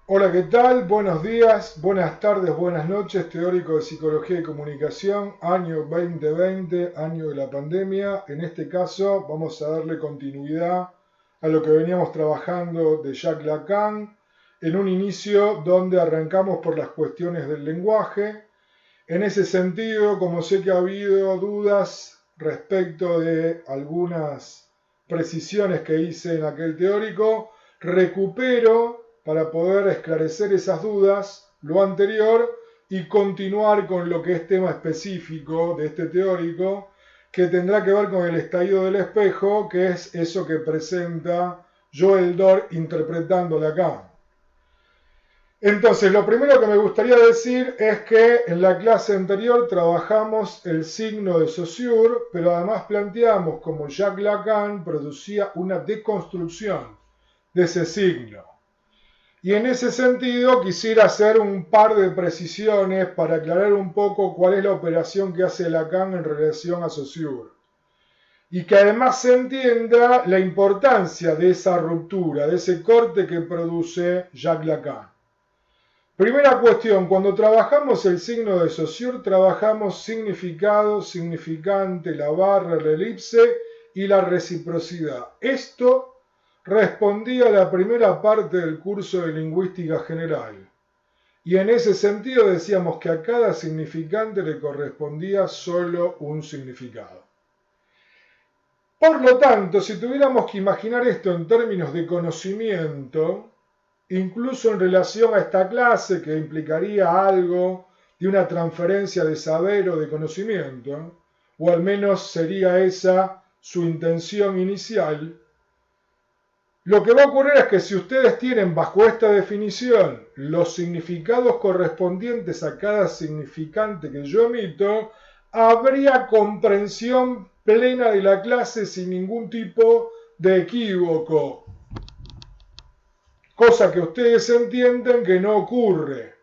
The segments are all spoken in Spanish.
Hola, ¿qué tal? Buenos días, buenas tardes, buenas noches, teórico de Psicología y Comunicación, año 2020, año de la pandemia. En este caso vamos a darle continuidad a lo que veníamos trabajando de Jacques Lacan, en un inicio donde arrancamos por las cuestiones del lenguaje. En ese sentido, como sé que ha habido dudas respecto de algunas precisiones que hice en aquel teórico, recupero para poder esclarecer esas dudas lo anterior y continuar con lo que es tema específico de este teórico, que tendrá que ver con el estallido del espejo, que es eso que presenta Joel Dor interpretando Lacan. Entonces, lo primero que me gustaría decir es que en la clase anterior trabajamos el signo de Saussure, pero además planteamos cómo Jacques Lacan producía una deconstrucción de ese signo. Y en ese sentido quisiera hacer un par de precisiones para aclarar un poco cuál es la operación que hace Lacan en relación a Saussure. Y que además se entienda la importancia de esa ruptura, de ese corte que produce Jacques Lacan. Primera cuestión, cuando trabajamos el signo de Saussure, trabajamos significado, significante, la barra, la elipse y la reciprocidad. Esto respondía a la primera parte del curso de lingüística general. Y en ese sentido decíamos que a cada significante le correspondía solo un significado. Por lo tanto, si tuviéramos que imaginar esto en términos de conocimiento, incluso en relación a esta clase que implicaría algo de una transferencia de saber o de conocimiento, o al menos sería esa su intención inicial, lo que va a ocurrir es que si ustedes tienen bajo esta definición los significados correspondientes a cada significante que yo emito, habría comprensión plena de la clase sin ningún tipo de equívoco. Cosa que ustedes entienden que no ocurre.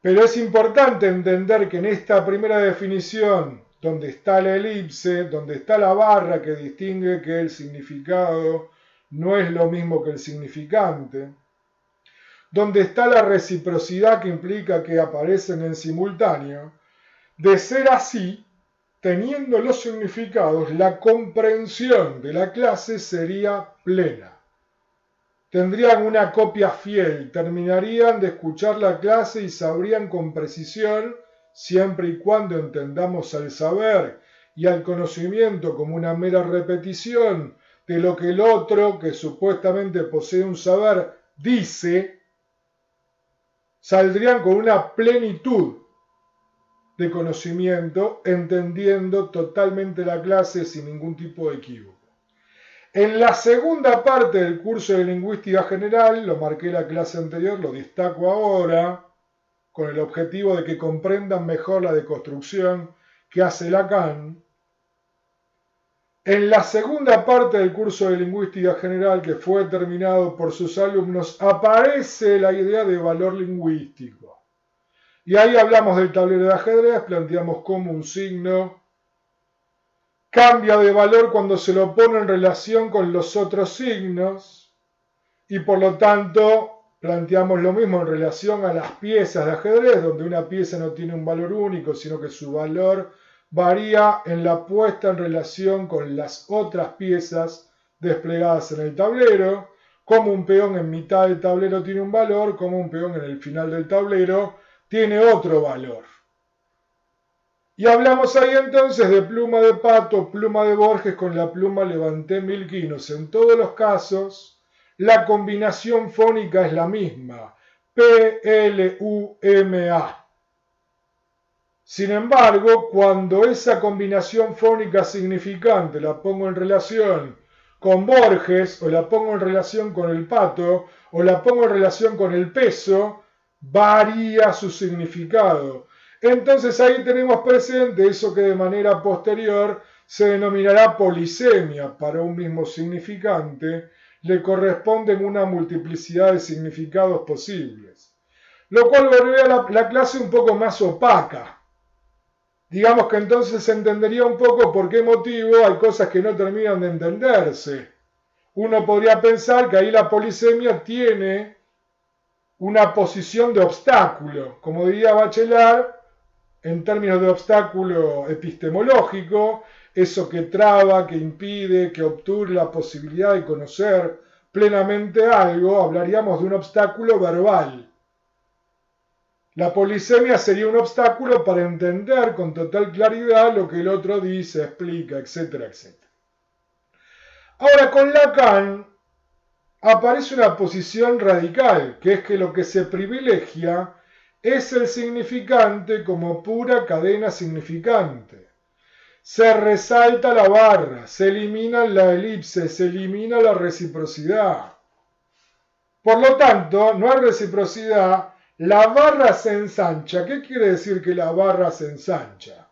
Pero es importante entender que en esta primera definición, donde está la elipse, donde está la barra que distingue que el significado no es lo mismo que el significante, donde está la reciprocidad que implica que aparecen en simultáneo, de ser así, teniendo los significados, la comprensión de la clase sería plena. Tendrían una copia fiel, terminarían de escuchar la clase y sabrían con precisión, siempre y cuando entendamos al saber y al conocimiento como una mera repetición de lo que el otro, que supuestamente posee un saber, dice, saldrían con una plenitud de conocimiento, entendiendo totalmente la clase sin ningún tipo de equívoco. En la segunda parte del curso de lingüística general, lo marqué en la clase anterior, lo destaco ahora, con el objetivo de que comprendan mejor la deconstrucción que hace Lacan. En la segunda parte del curso de lingüística general, que fue terminado por sus alumnos, aparece la idea de valor lingüístico. Y ahí hablamos del tablero de ajedrez, planteamos cómo un signo cambia de valor cuando se lo pone en relación con los otros signos y por lo tanto planteamos lo mismo en relación a las piezas de ajedrez, donde una pieza no tiene un valor único, sino que su valor varía en la puesta en relación con las otras piezas desplegadas en el tablero, como un peón en mitad del tablero tiene un valor, como un peón en el final del tablero tiene otro valor. Y hablamos ahí entonces de pluma de Pato, pluma de Borges con la pluma Levanté Milquinos. En todos los casos, la combinación fónica es la misma, P-L-U-M-A. Sin embargo, cuando esa combinación fónica significante la pongo en relación con Borges, o la pongo en relación con el pato, o la pongo en relación con el peso, varía su significado. Entonces ahí tenemos presente eso que de manera posterior se denominará polisemia. Para un mismo significante le corresponden una multiplicidad de significados posibles, lo cual volvería a la clase un poco más opaca. Digamos que entonces se entendería un poco por qué motivo hay cosas que no terminan de entenderse. uno podría pensar que ahí la polisemia tiene una posición de obstáculo, como diría Bachelard, en términos de obstáculo epistemológico, eso que traba, que impide, que obtura la posibilidad de conocer plenamente algo, hablaríamos de un obstáculo verbal. La polisemia sería un obstáculo para entender con total claridad lo que el otro dice, explica, etcétera, etcétera. Ahora, con Lacan aparece una posición radical, que es que lo que se privilegia es el significante como pura cadena significante. Se resalta la barra, se elimina la elipse, se elimina la reciprocidad. Por lo tanto, no hay reciprocidad, la barra se ensancha. ¿Qué quiere decir que la barra se ensancha?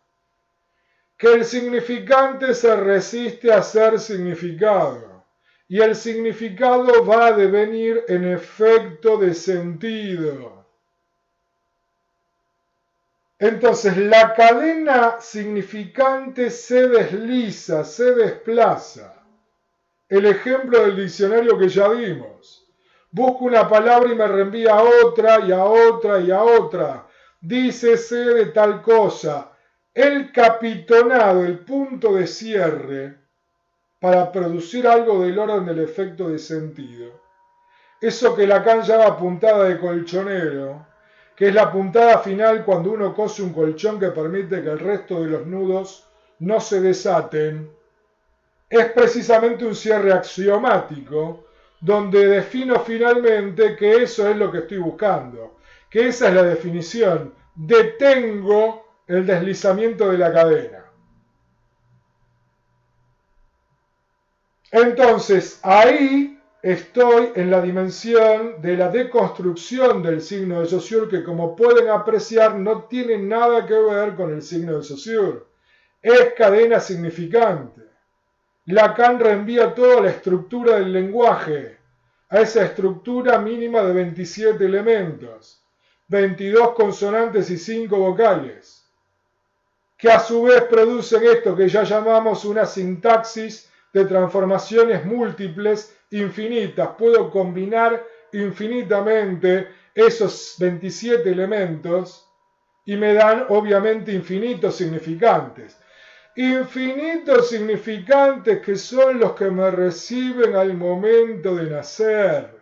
Que el significante se resiste a ser significado y el significado va a devenir en efecto de sentido. Entonces la cadena significante se desliza, se desplaza. El ejemplo del diccionario que ya vimos. Busco una palabra y me reenvía a otra y a otra y a otra. Dícese de tal cosa. El capitonado, el punto de cierre para producir algo del orden del efecto de sentido. Eso que Lacan llama puntada de colchonero, que es la puntada final cuando uno cose un colchón que permite que el resto de los nudos no se desaten, es precisamente un cierre axiomático donde defino finalmente que eso es lo que estoy buscando, que esa es la definición. Detengo el deslizamiento de la cadena. Entonces, ahí estoy en la dimensión de la deconstrucción del signo de Saussure, que como pueden apreciar no tiene nada que ver con el signo de Saussure. Es cadena significante. Lacan reenvía toda la estructura del lenguaje, a esa estructura mínima de 27 elementos, 22 consonantes y 5 vocales, que a su vez producen esto que ya llamamos una sintaxis de transformaciones múltiples infinitas. Puedo combinar infinitamente esos 27 elementos y me dan obviamente infinitos significantes. Infinitos significantes que son los que me reciben al momento de nacer.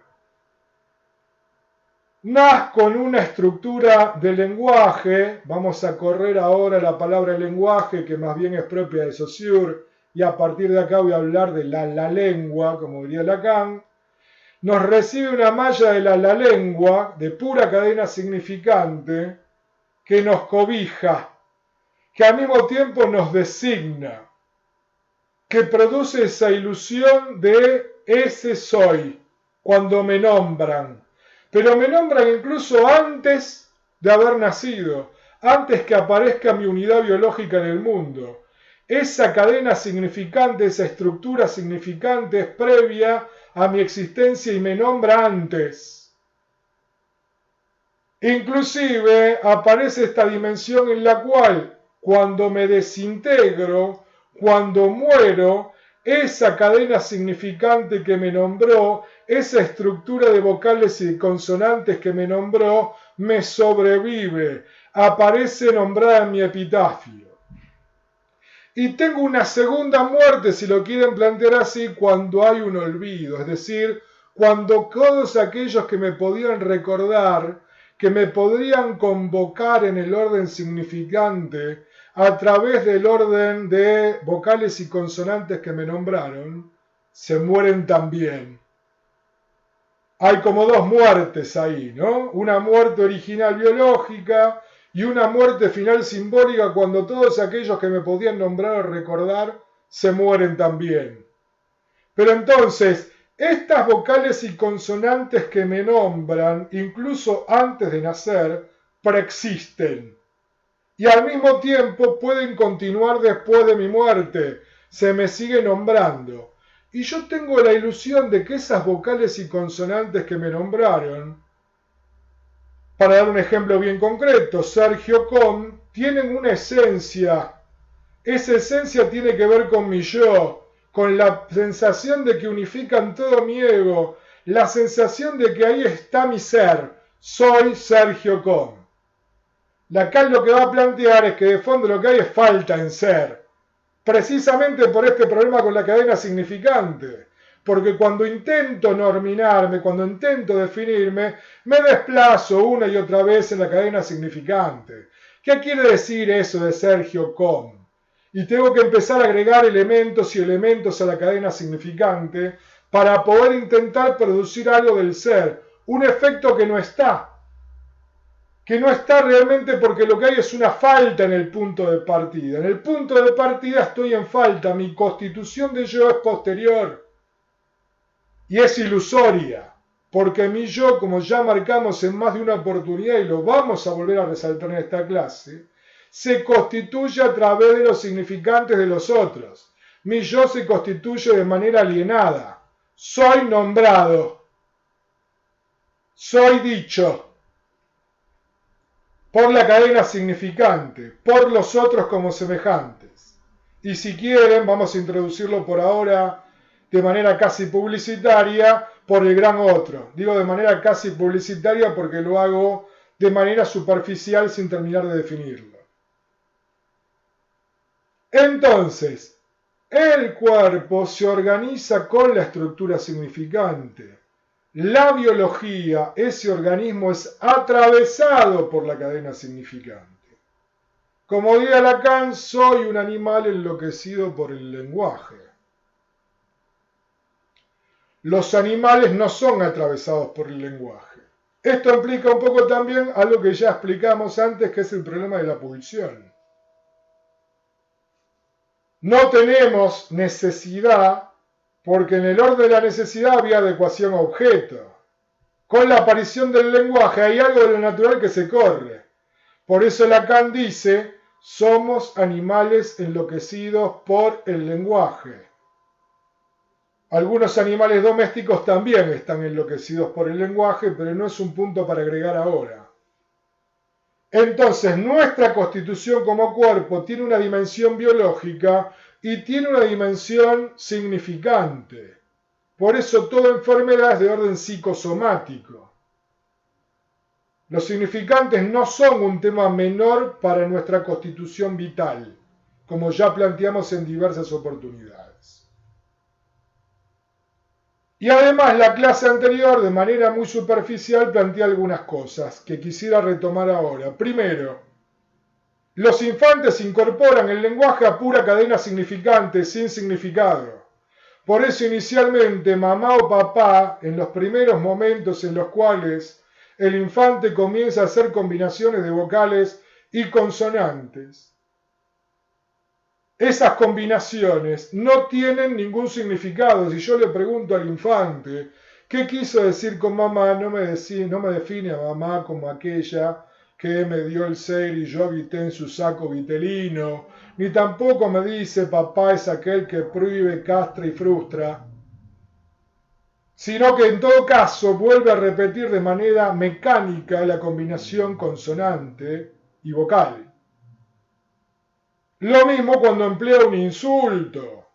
Nazco con una estructura de lenguaje, vamos a correr ahora la palabra lenguaje, que más bien es propia de Saussure, y a partir de acá voy a hablar de la lengua, como diría Lacan. Nos recibe una malla de la lengua, de pura cadena significante, que nos cobija, que al mismo tiempo nos designa, que produce esa ilusión de ese soy, cuando me nombran. Pero me nombran incluso antes de haber nacido, antes que aparezca mi unidad biológica en el mundo. Esa cadena significante, esa estructura significante es previa a mi existencia y me nombra antes. Inclusive aparece esta dimensión en la cual, cuando me desintegro, cuando muero, esa cadena significante que me nombró, esa estructura de vocales y consonantes que me nombró, me sobrevive, aparece nombrada en mi epitafio. Y tengo una segunda muerte, si lo quieren plantear así, cuando hay un olvido, es decir, cuando todos aquellos que me podían recordar, que me podrían convocar en el orden significante, a través del orden de vocales y consonantes que me nombraron, se mueren también. Hay como dos muertes ahí, ¿no? Una muerte original biológica y una muerte final simbólica cuando todos aquellos que me podían nombrar o recordar se mueren también. Pero entonces, estas vocales y consonantes que me nombran, incluso antes de nacer, preexisten. Y al mismo tiempo pueden continuar después de mi muerte. Se me sigue nombrando. Y yo tengo la ilusión de que esas vocales y consonantes que me nombraron, para dar un ejemplo bien concreto, Sergio tienen una esencia. Esa esencia tiene que ver con mi yo, con la sensación de que unifican todo mi ego, la sensación de que ahí está mi ser, soy Sergio Com. Lacan lo que va a plantear es que de fondo lo que hay es falta en ser, precisamente por este problema con la cadena significante. Porque cuando intento norminarme, cuando intento definirme, me desplazo una y otra vez en la cadena significante. ¿Qué quiere decir eso de Sergio Com? Y tengo que empezar a agregar elementos y elementos a la cadena significante para poder intentar producir algo del ser, un efecto que no está realmente porque lo que hay es una falta en el punto de partida. En el punto de partida estoy en falta, mi constitución de yo es posterior y es ilusoria, porque mi yo, como ya marcamos en más de una oportunidad y lo vamos a volver a resaltar en esta clase, se constituye a través de los significantes de los otros. Mi yo se constituye de manera alienada. Soy nombrado, soy dicho por la cadena significante, por los otros como semejantes. Y si quieren, vamos a introducirlo por ahora de manera casi publicitaria por el gran otro. Digo de manera casi publicitaria porque lo hago de manera superficial sin terminar de definirlo. Entonces, el cuerpo se organiza con la estructura significante. La biología, ese organismo es atravesado por la cadena significante. Como diría Lacan, soy un animal enloquecido por el lenguaje. Los animales no son atravesados por el lenguaje. Esto implica un poco también algo que ya explicamos antes, que es el problema de la pulsión. No tenemos necesidad, porque en el orden de la necesidad había adecuación a objeto. Con la aparición del lenguaje hay algo de lo natural que se corre. Por eso Lacan dice, somos animales enloquecidos por el lenguaje. Algunos animales domésticos también están enloquecidos por el lenguaje, pero no es un punto para agregar ahora. Entonces, nuestra constitución como cuerpo tiene una dimensión biológica y tiene una dimensión significante. Por eso toda enfermedad es de orden psicosomático. Los significantes no son un tema menor para nuestra constitución vital, como ya planteamos en diversas oportunidades. Y además la clase anterior, de manera muy superficial, plantea algunas cosas que quisiera retomar ahora. Primero, los infantes incorporan el lenguaje a pura cadena significante, sin significado. Por eso inicialmente mamá o papá, en los primeros momentos en los cuales el infante comienza a hacer combinaciones de vocales y consonantes, esas combinaciones no tienen ningún significado. Si yo le pregunto al infante, ¿qué quiso decir con mamá? No me define a mamá como aquella que me dio el ser y yo habité en su saco vitelino, ni tampoco me dice papá es aquel que prohíbe, castra y frustra, sino que en todo caso vuelve a repetir de manera mecánica la combinación consonante y vocal. Lo mismo cuando emplea un insulto.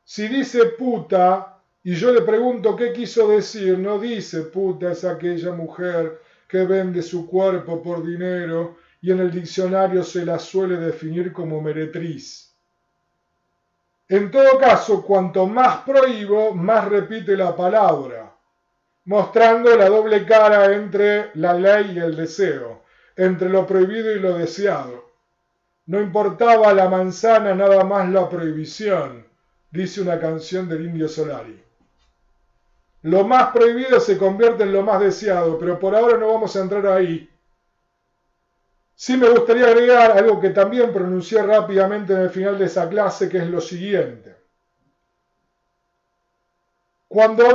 Si dice puta y yo le pregunto qué quiso decir, no dice puta es aquella mujer que vende su cuerpo por dinero y en el diccionario se la suele definir como meretriz. En todo caso, cuanto más prohíbo, más repite la palabra, mostrando la doble cara entre la ley y el deseo, entre lo prohibido y lo deseado. No importaba la manzana, nada más la prohibición, dice una canción del Indio Solari. Lo más prohibido se convierte en lo más deseado, pero por ahora no vamos a entrar ahí. Sí me gustaría agregar algo que también pronuncié rápidamente en el final de esa clase, que es lo siguiente. Cuando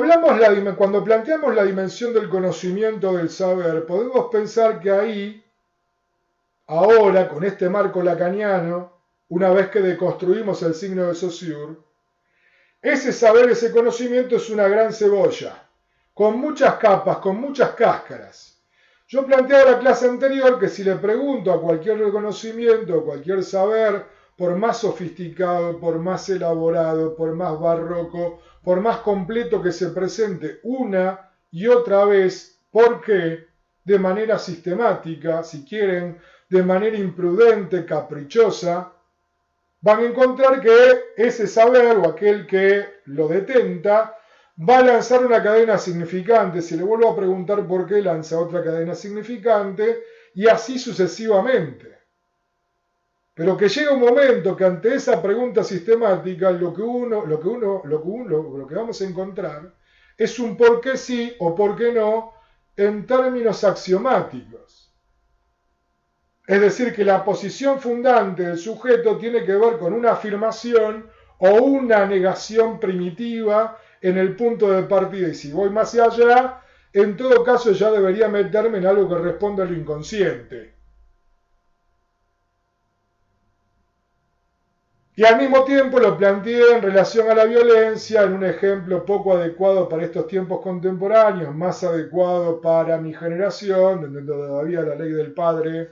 planteamos la dimensión del conocimiento del saber, podemos pensar que ahí, ahora, con este marco lacaniano, una vez que deconstruimos el signo de Saussure, ese saber, ese conocimiento es una gran cebolla, con muchas capas, con muchas cáscaras. Yo planteé en la clase anterior que si le pregunto a cualquier reconocimiento, a cualquier saber, por más sofisticado, por más elaborado, por más barroco, por más completo que se presente una y otra vez, ¿por qué? De manera sistemática, si quieren, de manera imprudente, caprichosa, van a encontrar que ese saber o aquel que lo detenta va a lanzar una cadena significante. Si le vuelvo a preguntar por qué, lanza otra cadena significante y así sucesivamente. Pero que llega un momento que ante esa pregunta sistemática lo que vamos a encontrar es un por qué sí o por qué no en términos axiomáticos. Es decir, que la posición fundante del sujeto tiene que ver con una afirmación o una negación primitiva en el punto de partida. Y si voy más allá, en todo caso ya debería meterme en algo que responda a lo inconsciente. Y al mismo tiempo lo planteé en relación a la violencia, en un ejemplo poco adecuado para estos tiempos contemporáneos, más adecuado para mi generación, donde todavía la ley del padre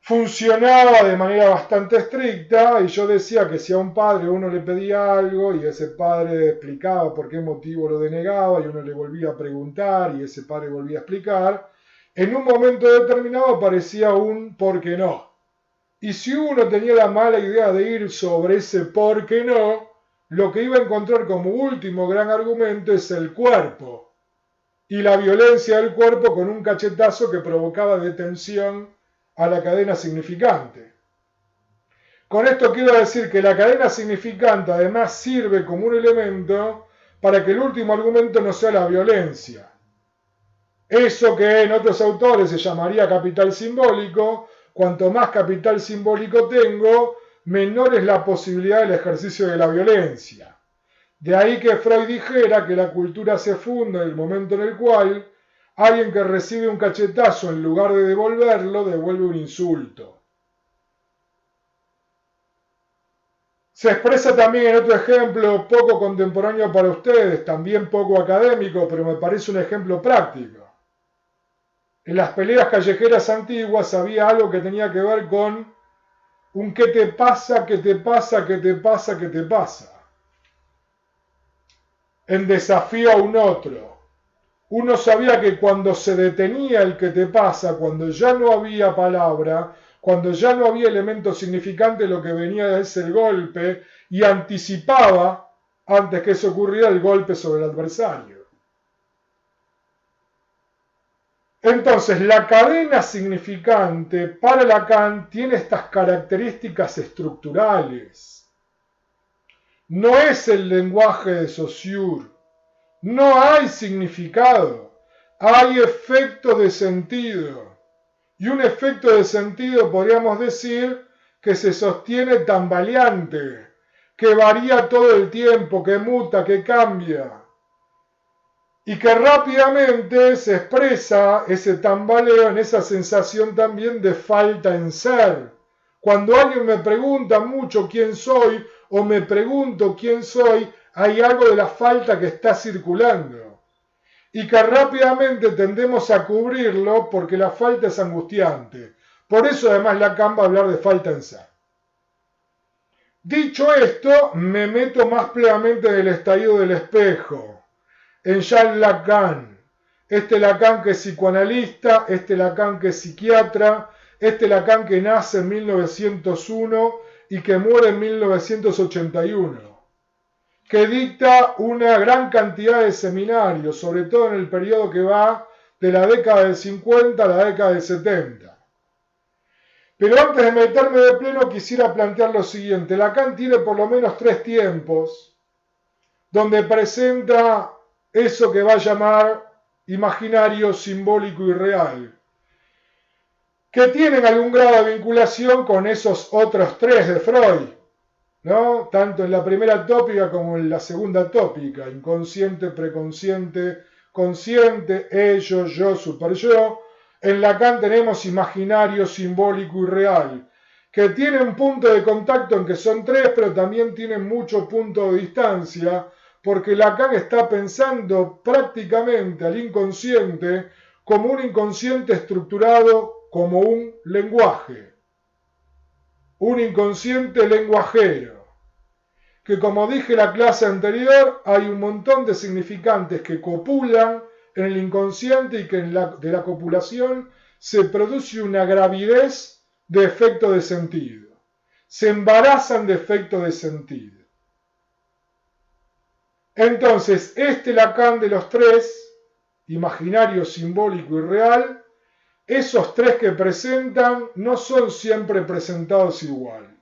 funcionaba de manera bastante estricta, y yo decía que si a un padre uno le pedía algo y ese padre explicaba por qué motivo lo denegaba y uno le volvía a preguntar y ese padre volvía a explicar, en un momento determinado aparecía un por qué no. Y si uno tenía la mala idea de ir sobre ese por qué no, lo que iba a encontrar como último gran argumento es el cuerpo y la violencia del cuerpo con un cachetazo que provocaba detención a la cadena significante. Con esto quiero decir que la cadena significante además sirve como un elemento para que el último argumento no sea la violencia. Eso que en otros autores se llamaría capital simbólico, cuanto más capital simbólico tengo, menor es la posibilidad del ejercicio de la violencia. De ahí que Freud dijera que la cultura se funda en el momento en el cual alguien que recibe un cachetazo en lugar de devolverlo, devuelve un insulto. Se expresa también en otro ejemplo poco contemporáneo para ustedes, también poco académico, pero me parece un ejemplo práctico. En las peleas callejeras antiguas había algo que tenía que ver con un qué te pasa, qué te pasa, qué te pasa, qué te pasa. En desafío a un otro. Uno sabía que cuando se detenía el que te pasa, cuando ya no había palabra, cuando ya no había elemento significante, lo que venía es el golpe y anticipaba, antes que eso ocurriera, el golpe sobre el adversario. Entonces, la cadena significante para Lacan tiene estas características estructurales. No es el lenguaje de Saussure. No hay significado. Hay efecto de sentido. Y un efecto de sentido podríamos decir que se sostiene tambaleante, que varía todo el tiempo, que muta, que cambia. Y que rápidamente se expresa ese tambaleo en esa sensación también de falta en ser. Cuando alguien me pregunta mucho quién soy o me pregunto quién soy, hay algo de la falta que está circulando. Y que rápidamente tendemos a cubrirlo porque la falta es angustiante. Por eso además Lacan va a hablar de falta en ser. Dicho esto, me meto más plenamente en el estallido del espejo. En Jean Lacan, este Lacan que es psicoanalista, este Lacan que es psiquiatra, este Lacan que nace en 1901 y que muere en 1981, que dicta una gran cantidad de seminarios, sobre todo en el periodo que va de la década del 50 a la década del 70. Pero antes de meterme de pleno quisiera plantear lo siguiente. Lacan tiene por lo menos 3 tiempos donde presenta eso que va a llamar imaginario, simbólico y real, que tienen algún grado de vinculación con esos otros 3 de Freud, ¿no? Tanto en la primera tópica como en la segunda tópica, inconsciente, preconsciente, consciente, ello, yo, superyo. En Lacan tenemos imaginario, simbólico y real, que tienen punto de contacto en que son 3, pero también tienen mucho punto de distancia, porque Lacan está pensando prácticamente al inconsciente como un inconsciente estructurado como un lenguaje. un inconsciente lenguajero, que como dije en la clase anterior, hay un montón de significantes que copulan en el inconsciente y que de la copulación se produce una gravidez de efecto de sentido. Se embarazan de efecto de sentido. Entonces, este Lacan de los tres, imaginario, simbólico y real, esos tres que presentan no son siempre presentados igual.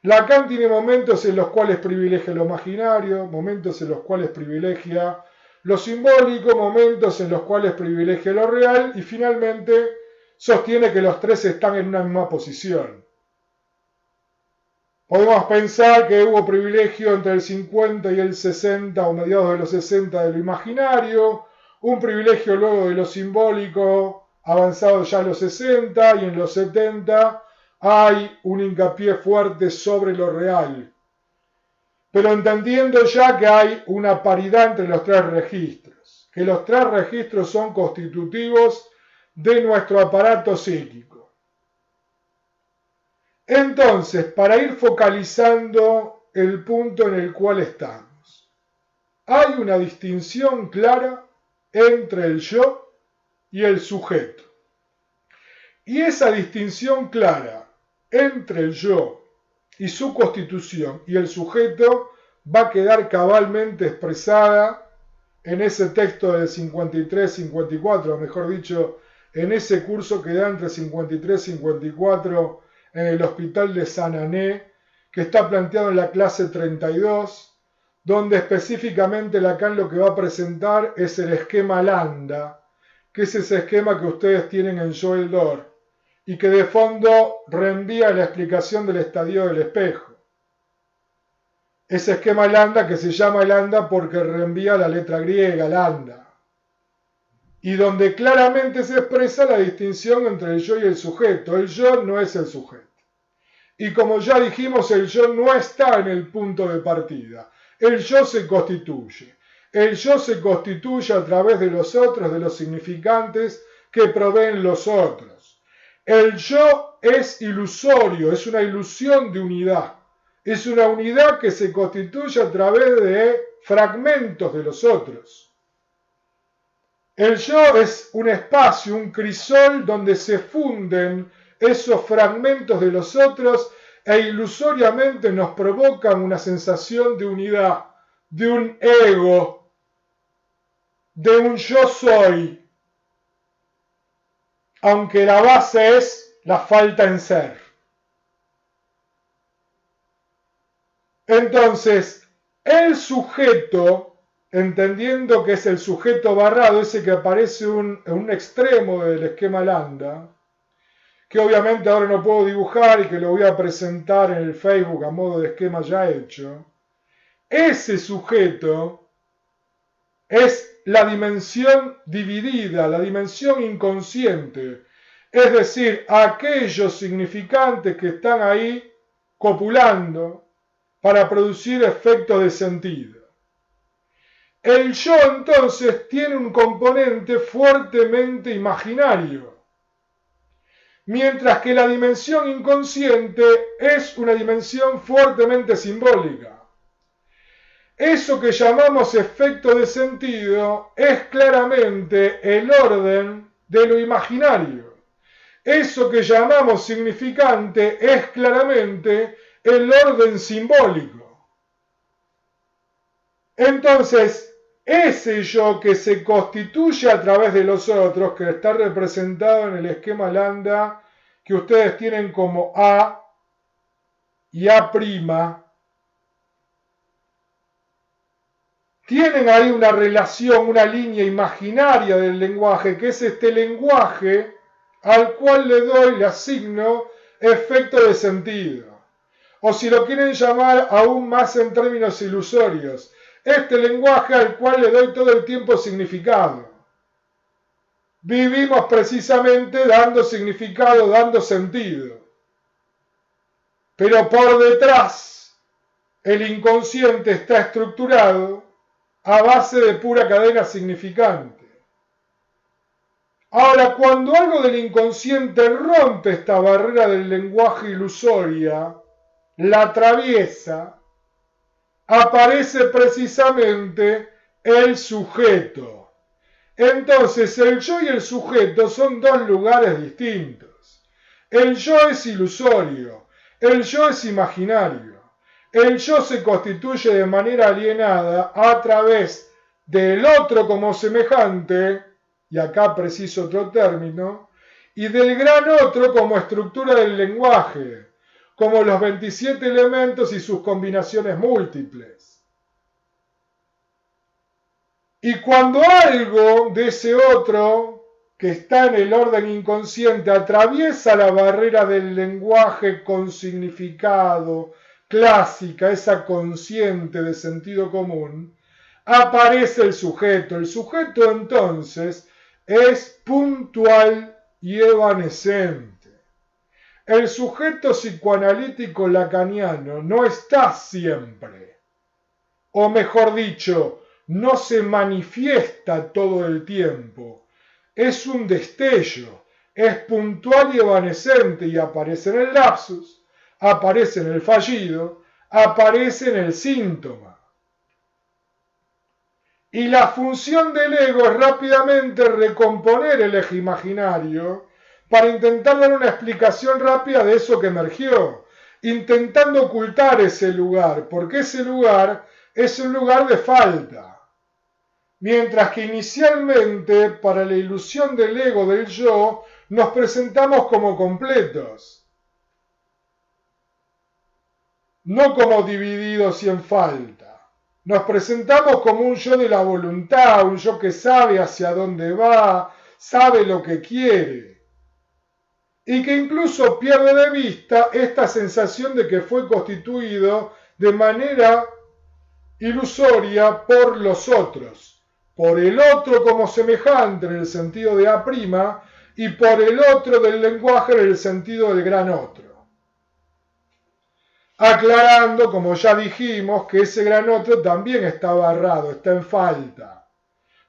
Lacan tiene momentos en los cuales privilegia lo imaginario, momentos en los cuales privilegia lo simbólico, momentos en los cuales privilegia lo real y finalmente sostiene que los tres están en una misma posición. Podemos pensar que hubo privilegio entre el 50 y el 60 o mediados de los 60 de lo imaginario, un privilegio luego de lo simbólico avanzado ya a los 60 y en los 70 hay un hincapié fuerte sobre lo real. Pero entendiendo ya que hay una paridad entre los tres registros, que los tres registros son constitutivos de nuestro aparato psíquico. Entonces, para ir focalizando el punto en el cual estamos, hay una distinción clara entre el yo y el sujeto. Y esa distinción clara entre el yo y su constitución y el sujeto va a quedar cabalmente expresada en ese texto del 53-54, o mejor dicho, en ese curso que da entre 53 y 54 en el Hospital de Saint-Ané, que está planteado en la clase 32, donde específicamente Lacan lo que va a presentar es el esquema lambda, que es ese esquema que ustedes tienen en Joel Dor, y que de fondo reenvía la explicación del estadio del espejo. Ese esquema lambda que se llama lambda porque reenvía la letra griega, lambda, y donde claramente se expresa la distinción entre el yo y el sujeto. El yo no es el sujeto. Y como ya dijimos, el yo no está en el punto de partida. El yo se constituye. El yo se constituye a través de los otros, de los significantes que proveen los otros. El yo es ilusorio, es una ilusión de unidad. Es una unidad que se constituye a través de fragmentos de los otros. El yo es un espacio, un crisol donde se funden esos fragmentos de los otros e ilusoriamente nos provocan una sensación de unidad, de un ego, de un yo soy, aunque la base es la falta en ser. Entonces, el sujeto, entendiendo que es el sujeto barrado, ese que aparece en un extremo del esquema lambda, que obviamente ahora no puedo dibujar y que lo voy a presentar en el Facebook a modo de esquema ya hecho, ese sujeto es la dimensión dividida, la dimensión inconsciente, es decir, aquellos significantes que están ahí copulando para producir efectos de sentido. El yo entonces tiene un componente fuertemente imaginario, mientras que la dimensión inconsciente es una dimensión fuertemente simbólica. Eso que llamamos efecto de sentido es claramente el orden de lo imaginario. Eso que llamamos significante es claramente el orden simbólico. Entonces, ese yo que se constituye a través de los otros, que está representado en el esquema lambda que ustedes tienen como A y A', tienen ahí una relación, una línea imaginaria del lenguaje, que es este lenguaje al cual le asigno efecto de sentido. O si lo quieren llamar aún más en términos ilusorios, este lenguaje al cual le doy todo el tiempo significado. Vivimos precisamente dando significado, dando sentido. Pero por detrás, el inconsciente está estructurado a base de pura cadena significante. Ahora, cuando algo del inconsciente rompe esta barrera del lenguaje ilusoria, la atraviesa, aparece precisamente el sujeto. Entonces, el yo y el sujeto son dos lugares distintos. El yo es ilusorio, el yo es imaginario. El yo se constituye de manera alienada a través del otro como semejante, y acá preciso otro término, y del gran otro como estructura del lenguaje, como los 27 elementos y sus combinaciones múltiples. Y cuando algo de ese otro que está en el orden inconsciente atraviesa la barrera del lenguaje con significado, clásica, esa consciente de sentido común, aparece el sujeto. El sujeto entonces es puntual y evanescente. El sujeto psicoanalítico lacaniano no está siempre, o mejor dicho, no se manifiesta todo el tiempo. Es un destello, es puntual y evanescente y aparece en el lapsus, aparece en el fallido, aparece en el síntoma. Y la función del ego es rápidamente recomponer el eje imaginario para intentar dar una explicación rápida de eso que emergió, intentando ocultar ese lugar, porque ese lugar es un lugar de falta. Mientras que inicialmente, para la ilusión del ego del yo, nos presentamos como completos, no como divididos y en falta. Nos presentamos como un yo de la voluntad, un yo que sabe hacia dónde va, sabe lo que quiere, y que incluso pierde de vista esta sensación de que fue constituido de manera ilusoria por los otros, por el otro como semejante en el sentido de A' y por el otro del lenguaje en el sentido del gran otro. Aclarando, como ya dijimos, que ese gran otro también está barrado, está en falta.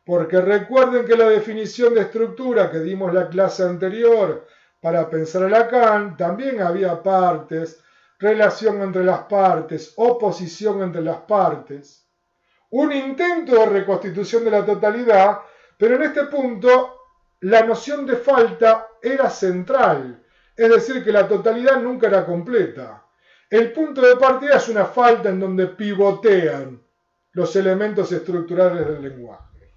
Porque recuerden que la definición de estructura que dimos la clase anterior para pensar a Lacan, también había partes, relación entre las partes, oposición entre las partes. Un intento de reconstitución de la totalidad, pero en este punto la noción de falta era central, es decir, que la totalidad nunca era completa. El punto de partida es una falta en donde pivotean los elementos estructurales del lenguaje.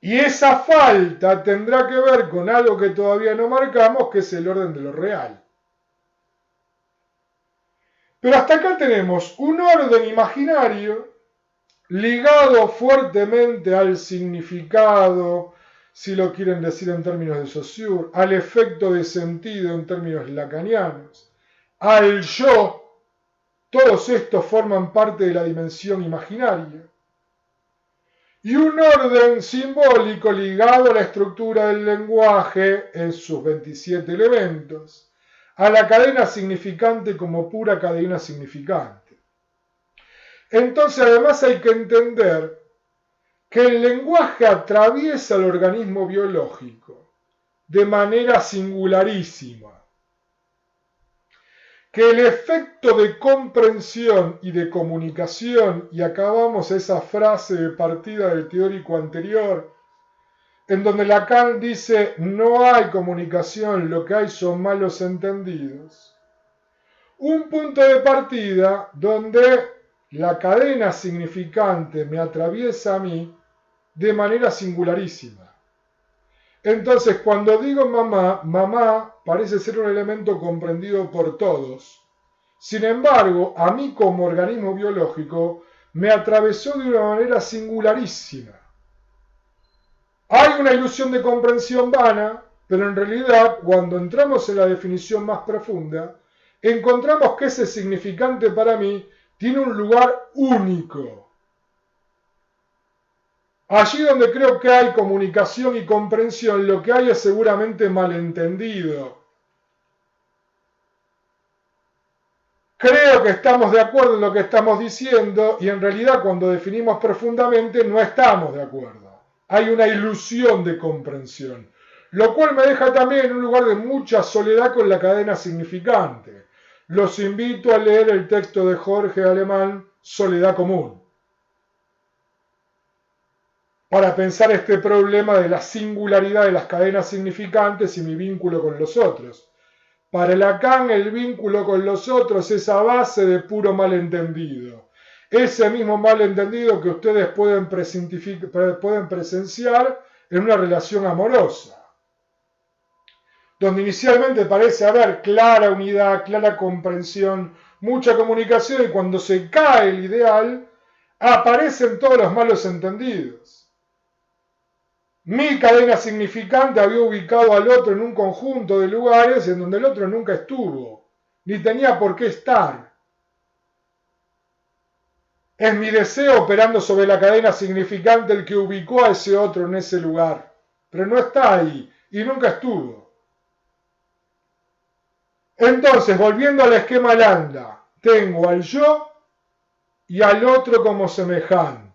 Y esa falta tendrá que ver con algo que todavía no marcamos, que es el orden de lo real. Pero hasta acá tenemos un orden imaginario ligado fuertemente al significado, si lo quieren decir en términos de Saussure, al efecto de sentido en términos lacanianos, al yo. Todos estos forman parte de la dimensión imaginaria. Y un orden simbólico ligado a la estructura del lenguaje en sus 27 elementos, a la cadena significante como pura cadena significante. Entonces, además hay que entender que el lenguaje atraviesa el organismo biológico de manera singularísima, que el efecto de comprensión y de comunicación, y acabamos esa frase de partida del teórico anterior, en donde Lacan dice no hay comunicación, lo que hay son malos entendidos, un punto de partida donde la cadena significante me atraviesa a mí de manera singularísima. Entonces, cuando digo mamá, mamá parece ser un elemento comprendido por todos. Sin embargo, a mí como organismo biológico me atravesó de una manera singularísima. Hay una ilusión de comprensión vana, pero en realidad, cuando entramos en la definición más profunda, encontramos que ese significante para mí tiene un lugar único. Allí donde creo que hay comunicación y comprensión, lo que hay es seguramente malentendido. Creo que estamos de acuerdo en lo que estamos diciendo y en realidad cuando definimos profundamente no estamos de acuerdo. hay una ilusión de comprensión, lo cual me deja también en un lugar de mucha soledad con la cadena significante. Los invito a leer el texto de Jorge Alemán, Soledad Común, para pensar este problema de la singularidad de las cadenas significantes y mi vínculo con los otros. Para Lacan, el vínculo con los otros es a base de puro malentendido. Ese mismo malentendido que ustedes pueden presenciar en una relación amorosa, donde inicialmente parece haber clara unidad, clara comprensión, mucha comunicación, y cuando se cae el ideal, aparecen todos los malos entendidos. Mi cadena significante había ubicado al otro en un conjunto de lugares en donde el otro nunca estuvo, ni tenía por qué estar. Es mi deseo operando sobre la cadena significante el que ubicó a ese otro en ese lugar, pero no está ahí y nunca estuvo. Entonces, volviendo al esquema lambda, tengo al yo y al otro como semejante.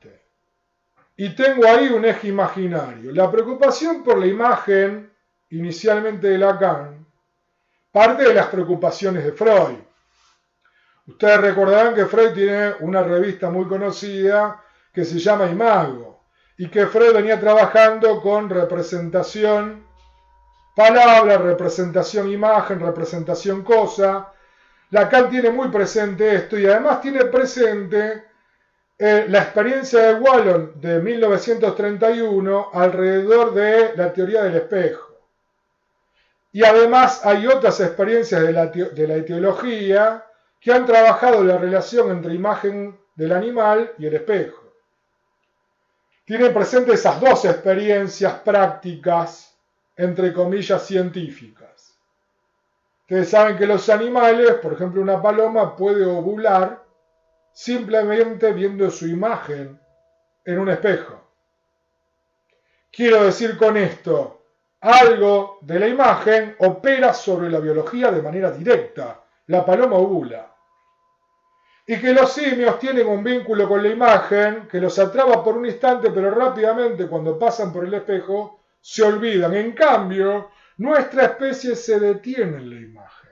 Y tengo ahí un eje imaginario. La preocupación por la imagen, inicialmente de Lacan, parte de las preocupaciones de Freud. Ustedes recordarán que Freud tiene una revista muy conocida que se llama Imago, y que Freud venía trabajando con representación palabra, representación imagen, representación cosa. Lacan tiene muy presente esto y además tiene presente la experiencia de Wallon de 1931 alrededor de la teoría del espejo. Y además hay otras experiencias de la etiología que han trabajado la relación entre imagen del animal y el espejo. Tienen presente esas dos experiencias prácticas, entre comillas, científicas. Ustedes saben que los animales, por ejemplo una paloma, puede ovular simplemente viendo su imagen en un espejo. Quiero decir con esto, algo de la imagen opera sobre la biología de manera directa. La paloma ovula. Y que los simios tienen un vínculo con la imagen que los atrapa por un instante, pero rápidamente cuando pasan por el espejo se olvidan. En cambio, nuestra especie se detiene en la imagen.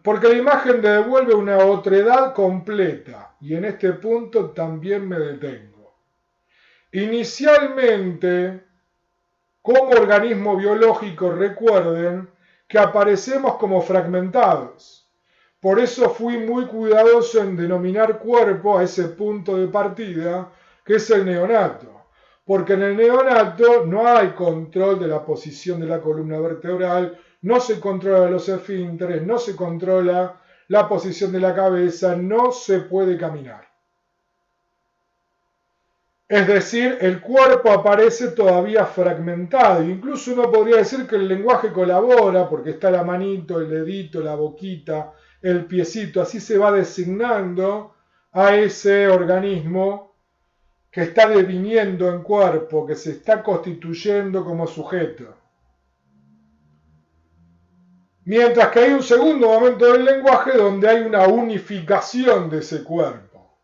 Porque la imagen devuelve una otredad completa. Y en este punto también me detengo. Inicialmente, como organismo biológico, recuerden que aparecemos como fragmentados. Por eso fui muy cuidadoso en denominar cuerpo a ese punto de partida, que es el neonato. Porque en el neonato no hay control de la posición de la columna vertebral, no se controla los esfínteres, no se controla la posición de la cabeza, no se puede caminar. Es decir, el cuerpo aparece todavía fragmentado. Incluso uno podría decir que el lenguaje colabora, porque está la manito, el dedito, la boquita, el piecito, así se va designando a ese organismo que está deviniendo en cuerpo, que se está constituyendo como sujeto. Mientras que hay un segundo momento del lenguaje donde hay una unificación de ese cuerpo.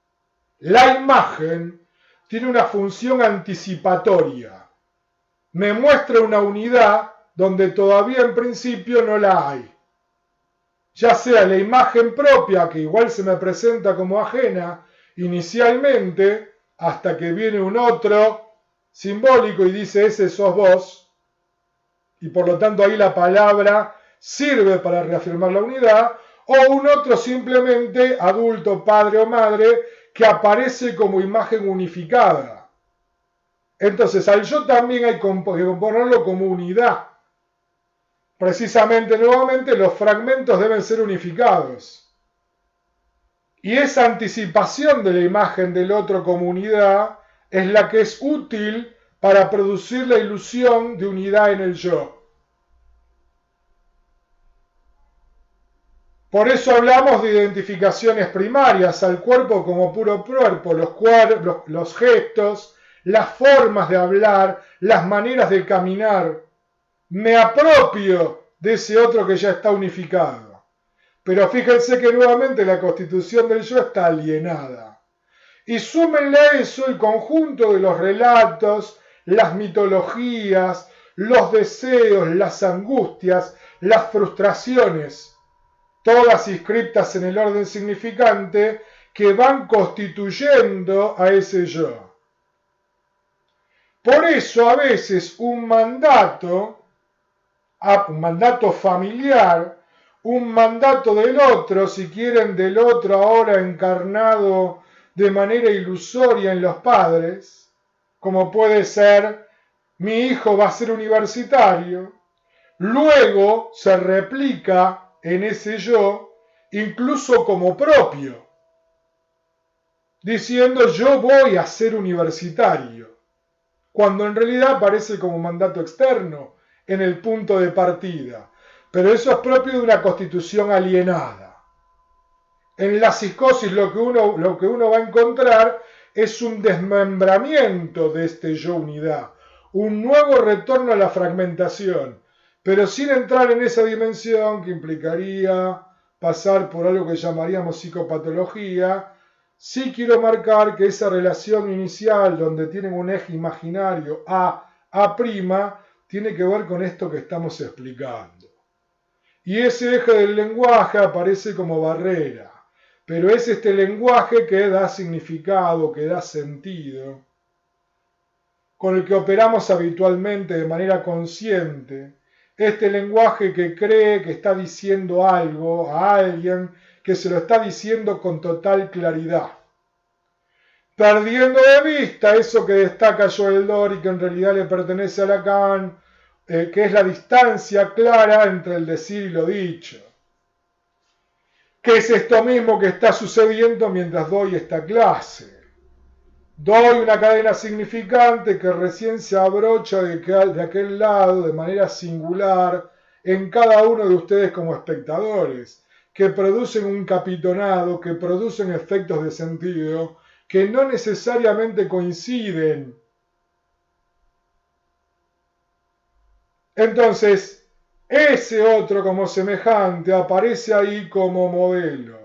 La imagen tiene una función anticipatoria. Me muestra una unidad donde todavía en principio no la hay. Ya sea la imagen propia, que igual se me presenta como ajena inicialmente, hasta que viene un otro simbólico y dice ese sos vos, y por lo tanto ahí la palabra sirve para reafirmar la unidad, o un otro simplemente adulto, padre o madre, que aparece como imagen unificada. Entonces al yo también hay que componerlo como unidad. Precisamente, nuevamente, los fragmentos deben ser unificados. Y esa anticipación de la imagen del otro como unidad es la que es útil para producir la ilusión de unidad en el yo. Por eso hablamos de identificaciones primarias al cuerpo como puro cuerpo, los gestos, las formas de hablar, las maneras de caminar. Me apropio de ese otro que ya está unificado. Pero fíjense que nuevamente la constitución del yo está alienada. Y súmenle a eso el conjunto de los relatos, las mitologías, los deseos, las angustias, las frustraciones, todas inscriptas en el orden significante, que van constituyendo a ese yo. Por eso a veces un mandato familiar, un mandato del otro, si quieren del otro ahora encarnado de manera ilusoria en los padres, como puede ser mi hijo va a ser universitario, luego se replica en ese yo incluso como propio, diciendo yo voy a ser universitario, cuando en realidad aparece como mandato externo en el punto de partida. Pero eso es propio de una constitución alienada. En la psicosis lo que uno va a encontrar es un desmembramiento de este yo unidad, un nuevo retorno a la fragmentación, pero sin entrar en esa dimensión que implicaría pasar por algo que llamaríamos psicopatología. Sí quiero marcar que esa relación inicial donde tienen un eje imaginario A', tiene que ver con esto que estamos explicando. Y ese eje del lenguaje aparece como barrera, pero es este lenguaje que da significado, que da sentido, con el que operamos habitualmente de manera consciente, este lenguaje que cree que está diciendo algo a alguien, que se lo está diciendo con total claridad, perdiendo de vista eso que destaca Joel Dor y que en realidad le pertenece a Lacan, que es la distancia clara entre el decir y lo dicho, que es esto mismo que está sucediendo mientras doy esta clase. Doy una cadena significante que recién se abrocha de aquel lado de manera singular en cada uno de ustedes como espectadores, que producen un capitonado, que producen efectos de sentido, que no necesariamente coinciden. Entonces, ese otro como semejante aparece ahí como modelo.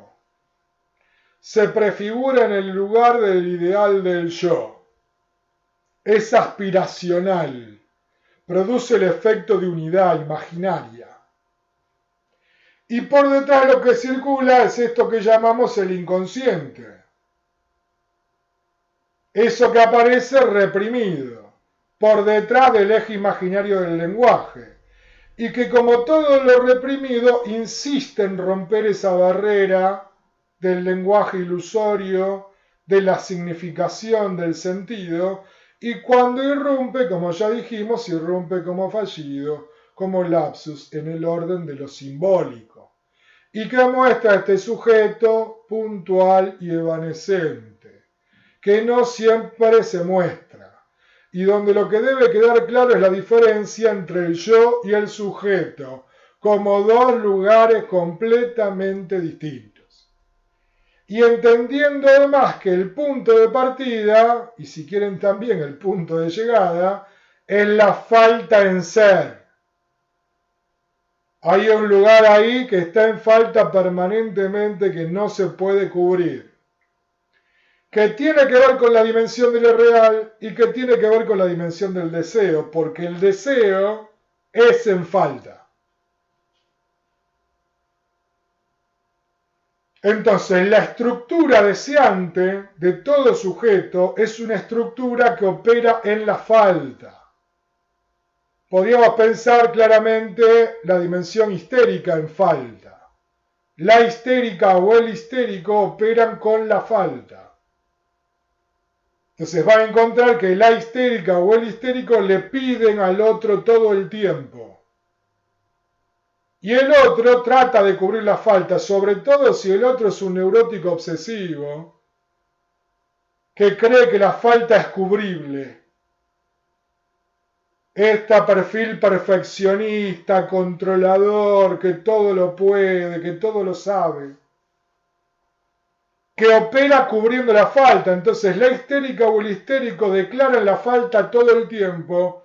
Se prefigura en el lugar del ideal del yo. Es aspiracional. Produce el efecto de unidad imaginaria. Y por detrás lo que circula es esto que llamamos el inconsciente. Eso que aparece reprimido, por detrás del eje imaginario del lenguaje, y que como todo lo reprimido insiste en romper esa barrera del lenguaje ilusorio, de la significación del sentido, y cuando irrumpe, como ya dijimos, irrumpe como fallido, como lapsus en el orden de lo simbólico, y que muestra este sujeto puntual y evanescente, que no siempre se muestra, y donde lo que debe quedar claro es la diferencia entre el yo y el sujeto, como dos lugares completamente distintos. Y entendiendo además que el punto de partida, y si quieren también el punto de llegada, es la falta en ser. Hay un lugar ahí que está en falta permanentemente que no se puede cubrir, que tiene que ver con la dimensión de lo real y que tiene que ver con la dimensión del deseo, porque el deseo es en falta. Entonces, la estructura deseante de todo sujeto es una estructura que opera en la falta. Podríamos pensar claramente la dimensión histérica en falta. La histérica o el histérico operan con la falta. Entonces va a encontrar que la histérica o el histérico le piden al otro todo el tiempo. Y el otro trata de cubrir la falta, sobre todo si el otro es un neurótico obsesivo, que cree que la falta es cubrible. Este perfil perfeccionista, controlador, que todo lo puede, que todo lo sabe, que opera cubriendo la falta. Entonces la histérica o el histérico declaran la falta todo el tiempo,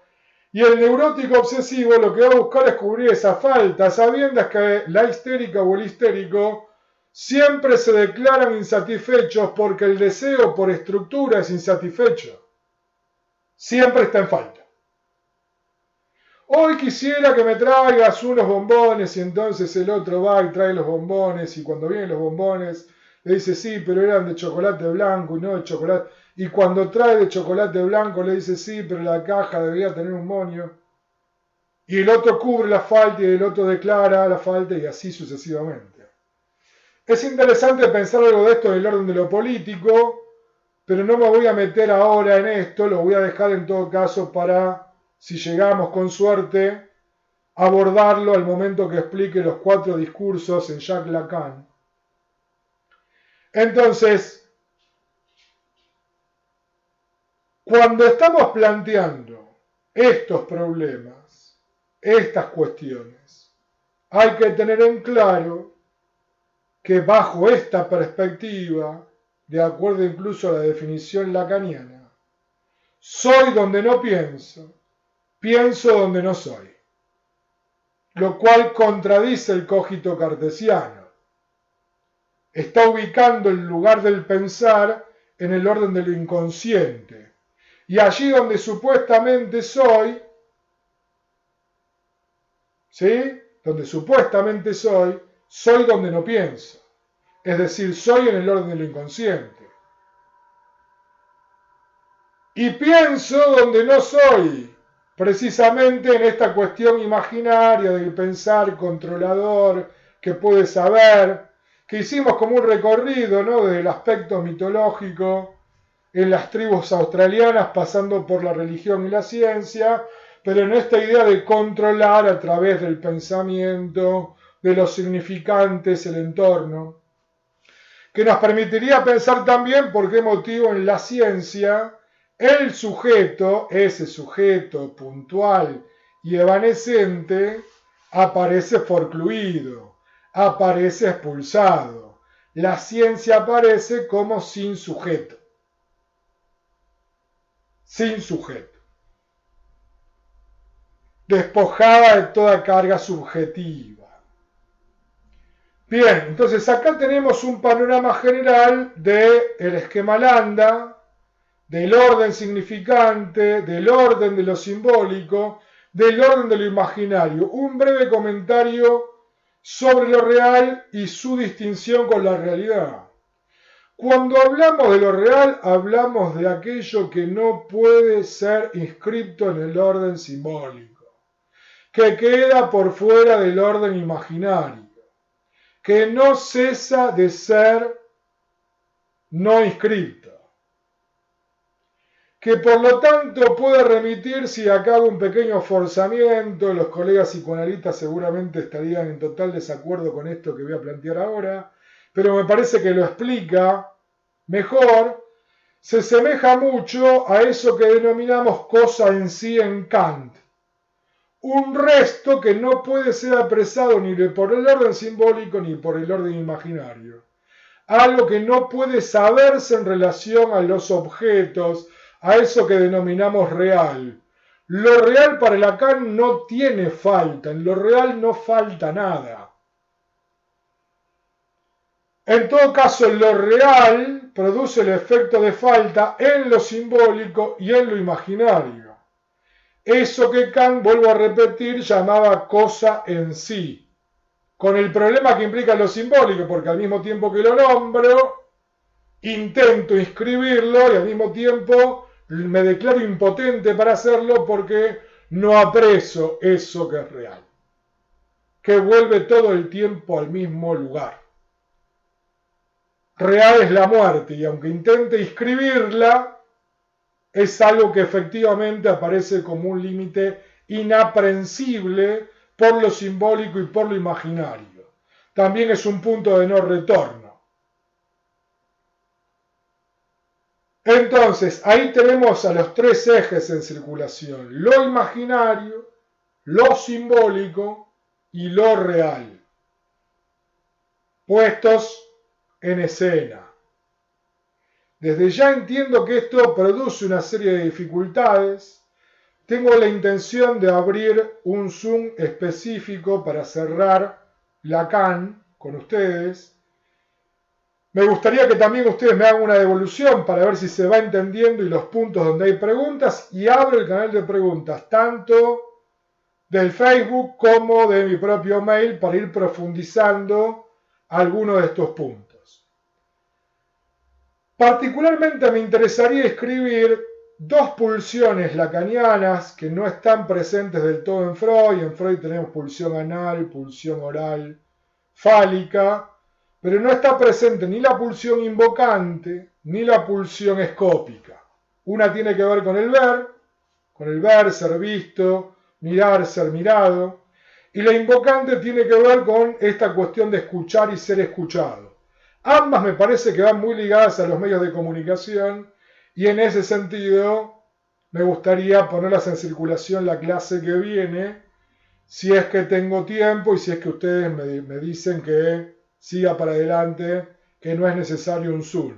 y el neurótico obsesivo lo que va a buscar es cubrir esa falta, sabiendo que la histérica o el histérico siempre se declaran insatisfechos porque el deseo por estructura es insatisfecho. Siempre está en falta. Hoy quisiera que me traigas unos bombones y entonces el otro va y trae los bombones y cuando vienen los bombones le dice sí, pero eran de chocolate blanco y no de chocolate. Y cuando trae de chocolate blanco le dice sí, pero la caja debía tener un moño. Y el otro cubre la falta y el otro declara la falta y así sucesivamente. Es interesante pensar algo de esto en el orden de lo político, pero no me voy a meter ahora en esto, lo voy a dejar en todo caso para, si llegamos con suerte, abordarlo al momento que explique los 4 discursos en Jacques Lacan. Entonces, cuando estamos planteando estos problemas, estas cuestiones, hay que tener en claro que bajo esta perspectiva, de acuerdo incluso a la definición lacaniana, soy donde no pienso, pienso donde no soy, lo cual contradice el cogito cartesiano. Está ubicando el lugar del pensar en el orden de lo inconsciente. Y allí donde supuestamente soy, ¿sí? Donde supuestamente soy donde no pienso. Es decir, soy en el orden de lo inconsciente. Y pienso donde no soy, precisamente en esta cuestión imaginaria del pensar controlador, que puede saber, que hicimos como un recorrido, ¿no? Desde el aspecto mitológico en las tribus australianas, pasando por la religión y la ciencia, pero en esta idea de controlar a través del pensamiento, de los significantes, el entorno, que nos permitiría pensar también por qué motivo en la ciencia el sujeto, ese sujeto puntual y evanescente, aparece forcluido, aparece expulsado. La ciencia aparece como sin sujeto. Sin sujeto. Despojada de toda carga subjetiva. Bien, entonces acá tenemos un panorama general del esquema Lambda, del orden significante, del orden de lo simbólico, del orden de lo imaginario. Un breve comentario sobre lo real y su distinción con la realidad. Cuando hablamos de lo real, hablamos de aquello que no puede ser inscrito en el orden simbólico, que queda por fuera del orden imaginario, que no cesa de ser no inscrito, que por lo tanto puede remitir, si acá hago un pequeño forzamiento, los colegas psicoanalistas seguramente estarían en total desacuerdo con esto que voy a plantear ahora, pero me parece que lo explica mejor, se semeja mucho a eso que denominamos cosa en sí en Kant. Un resto que no puede ser apresado ni por el orden simbólico ni por el orden imaginario. Algo que no puede saberse en relación a los objetos, a eso que denominamos real. Lo real para Lacan no tiene falta, en lo real no falta nada. En todo caso, lo real produce el efecto de falta en lo simbólico y en lo imaginario. Eso que Kant, vuelvo a repetir, llamaba cosa en sí, con el problema que implica lo simbólico, porque al mismo tiempo que lo nombro, intento inscribirlo y al mismo tiempo me declaro impotente para hacerlo porque no aprecio eso que es real, que vuelve todo el tiempo al mismo lugar. Real es la muerte y aunque intente inscribirla, es algo que efectivamente aparece como un límite inaprehensible por lo simbólico y por lo imaginario. También es un punto de no retorno. Entonces, ahí tenemos a los 3 ejes en circulación: lo imaginario, lo simbólico y lo real, puestos en escena. Desde ya entiendo que esto produce una serie de dificultades. Tengo la intención de abrir un Zoom específico para cerrar Lacan con ustedes Me gustaría que también ustedes me hagan una devolución para ver si se va entendiendo y los puntos donde hay preguntas. Y abro el canal de preguntas, tanto del Facebook como de mi propio mail, para ir profundizando algunos de estos puntos. Particularmente me interesaría escribir dos pulsiones lacanianas que no están presentes del todo en Freud. En Freud tenemos pulsión anal, pulsión oral, fálica, pero no está presente ni la pulsión invocante ni la pulsión escópica. Una tiene que ver con el ver, ser visto, mirar, ser mirado, y la invocante tiene que ver con esta cuestión de escuchar y ser escuchado. Ambas me parece que van muy ligadas a los medios de comunicación y en ese sentido me gustaría ponerlas en circulación la clase que viene, si es que tengo tiempo y si es que ustedes me dicen que siga para adelante, que no es necesario un Zoom.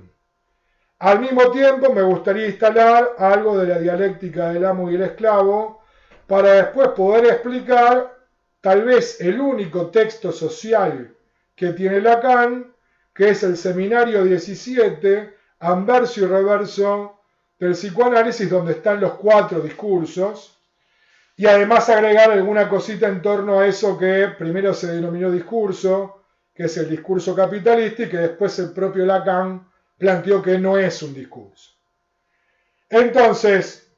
Al mismo tiempo me gustaría instalar algo de la dialéctica del amo y el esclavo para después poder explicar tal vez el único texto social que tiene Lacan, que es el Seminario 17, anverso y reverso del psicoanálisis, donde están los 4 discursos, y además agregar alguna cosita en torno a eso que primero se denominó discurso, que es el discurso capitalista, y que después el propio Lacan planteó que no es un discurso. Entonces,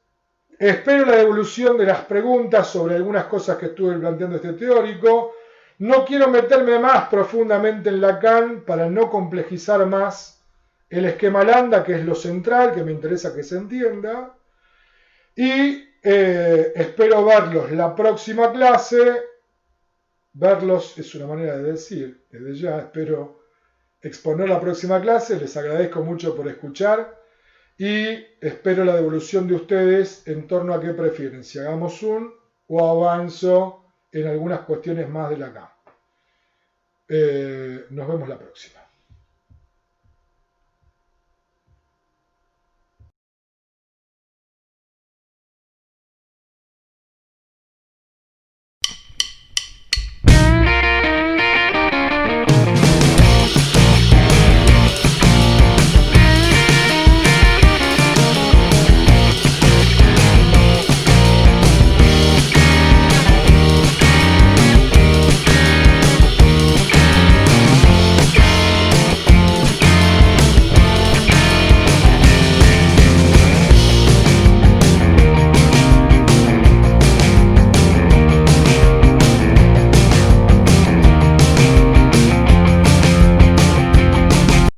espero la devolución de las preguntas sobre algunas cosas que estuve planteando este teórico. No quiero meterme más profundamente en Lacan para no complejizar más el esquema lambda, que es lo central, que me interesa que se entienda. Y espero verlos la próxima clase. Verlos es una manera de decir, desde ya espero exponer la próxima clase. Les agradezco mucho por escuchar y espero la devolución de ustedes en torno a qué prefieren, si hagamos un o avanzo en algunas cuestiones más de la Lacan. Nos vemos la próxima.